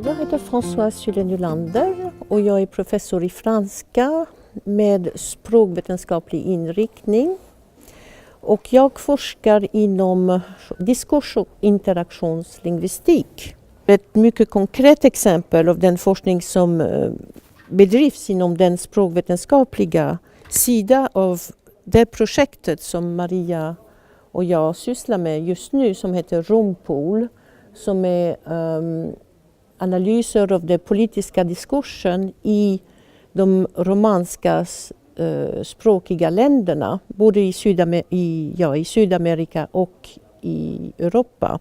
Jag heter Françoise Sylén-Nylander och jag är professor i franska med språkvetenskaplig inriktning. Och jag forskar inom diskurs- och interaktionslingvistik. Ett mycket konkret exempel av den forskning som bedrivs inom den språkvetenskapliga sidan av det projektet som Maria och jag sysslar med just nu, som heter Rompool, som är analyser av den politiska diskursen i de romanska språkiga länderna, både i Sydamerika och i Europa.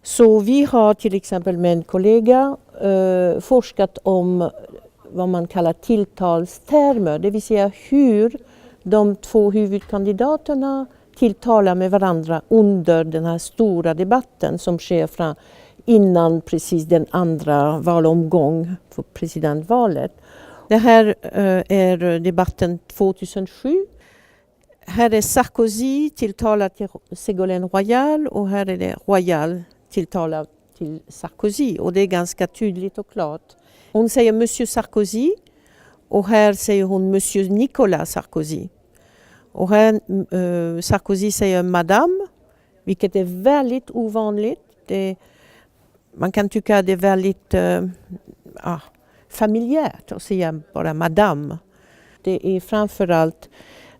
Så vi har till exempel med en kollega forskat om vad man kallar tilltalstermer, det vill säga hur de två huvudkandidaterna tilltalar med varandra under den här stora debatten som sker innan precis den andra valomgång för presidentvalet. Det här är debatten 2007. Här är Sarkozy tilltalad till Ségolène Royal och här är det Royal tilltalad till Sarkozy. Och det är ganska tydligt och klart. Hon säger Monsieur Sarkozy och här säger hon Monsieur Nicolas Sarkozy. Och här Sarkozy säger Madame, vilket är väldigt ovanligt. Man kan tycka att det är väldigt familjärt att säga bara Madame. Det är framförallt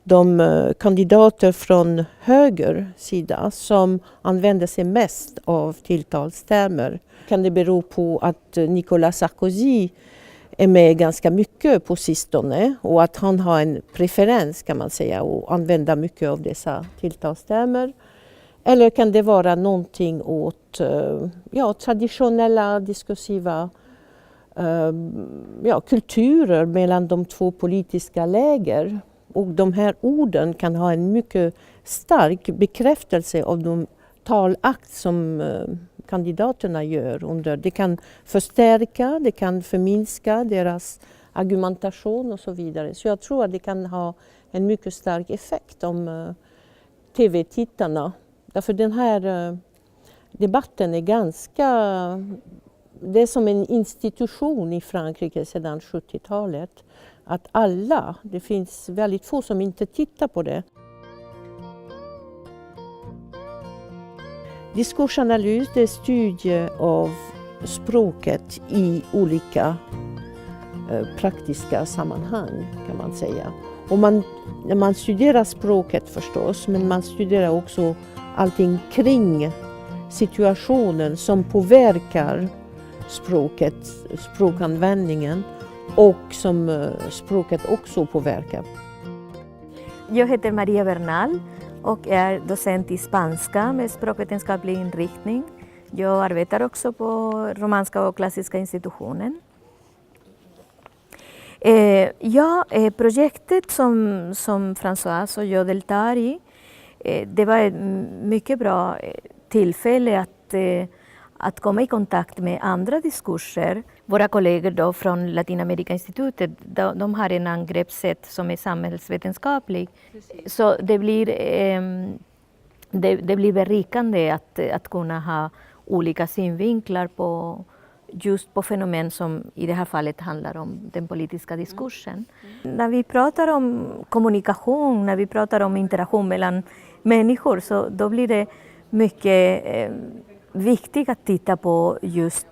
de kandidater från höger sida som använder sig mest av tilltalstermer. Kan det bero på att Nicolas Sarkozy är med ganska mycket på sistone och att han har en preferens, kan man säga, och använder mycket av dessa tilltalstermer. Eller kan det vara någonting åt traditionella diskursiva kulturer mellan de två politiska läger. Och de här orden kan ha en mycket stark bekräftelse av de talakt som kandidaterna gör. Det kan förstärka, det kan förminska deras argumentation och så vidare. Så jag tror att det kan ha en mycket stark effekt om tv-tittarna. Därför den här debatten är det är som en institution i Frankrike sedan 70-talet. Att det finns väldigt få som inte tittar på det. Diskursanalys, det är studie av språket i olika praktiska sammanhang, kan man säga. Och när man studerar språket förstås, men man studerar också allting kring situationen som påverkar språkanvändningen och som språket också påverkar. Jag heter Maria Bernal och är docent i spanska med språkvetenskaplig inriktning. Jag arbetar också på Romanska och klassiska institutionen. Projektet som Françoise och jag deltar i, det var ett mycket bra tillfälle att komma i kontakt med andra diskurser. Våra kollegor då från Latinamerikainstitutet, de har en angreppssätt som är samhällsvetenskaplig. Så det blir berikande att kunna ha olika synvinklar just på fenomen som i det här fallet handlar om den politiska diskursen. När vi pratar om kommunikation, när vi pratar om interaktion mellan människor, så då blir det mycket viktigt att titta på just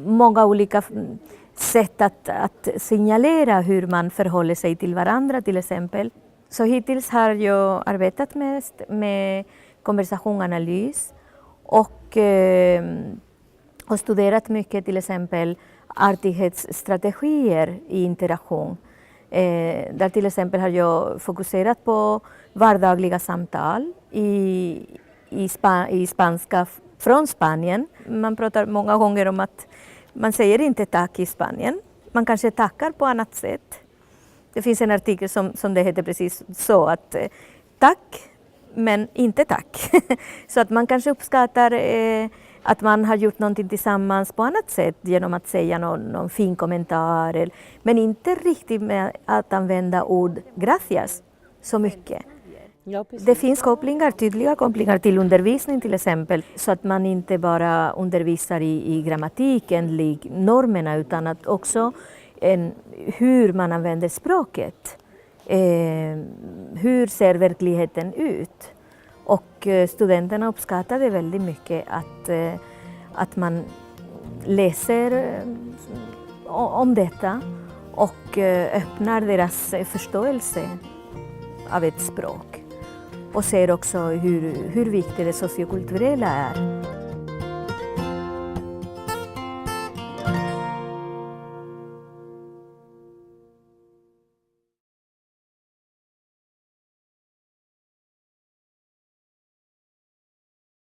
många olika sätt att signalera hur man förhåller sig till varandra till exempel. Så hittills har jag arbetat mest med konversationsanalys och studerat mycket till exempel artighetsstrategier i interaktion. Där till exempel har jag fokuserat på vardagliga samtal i spanska från Spanien. Man pratar många gånger om att man säger inte tack i Spanien. Man kanske tackar på annat sätt. Det finns en artikel som det heter precis så, att tack men inte tack. Så att man kanske uppskattar att man har gjort någonting tillsammans på annat sätt genom att säga någon fin kommentar. Men inte riktigt med att använda ord gracias så mycket. Ja, precis. Det finns kopplingar, tydliga kopplingar till undervisning till exempel, så att man inte bara undervisar i grammatik enligt normerna utan att också hur man använder språket. Hur ser verkligheten ut? Och studenterna uppskattade väldigt mycket att man läser om detta och öppnar deras förståelse av ett språk. Och ser också hur viktigt det sociokulturella är.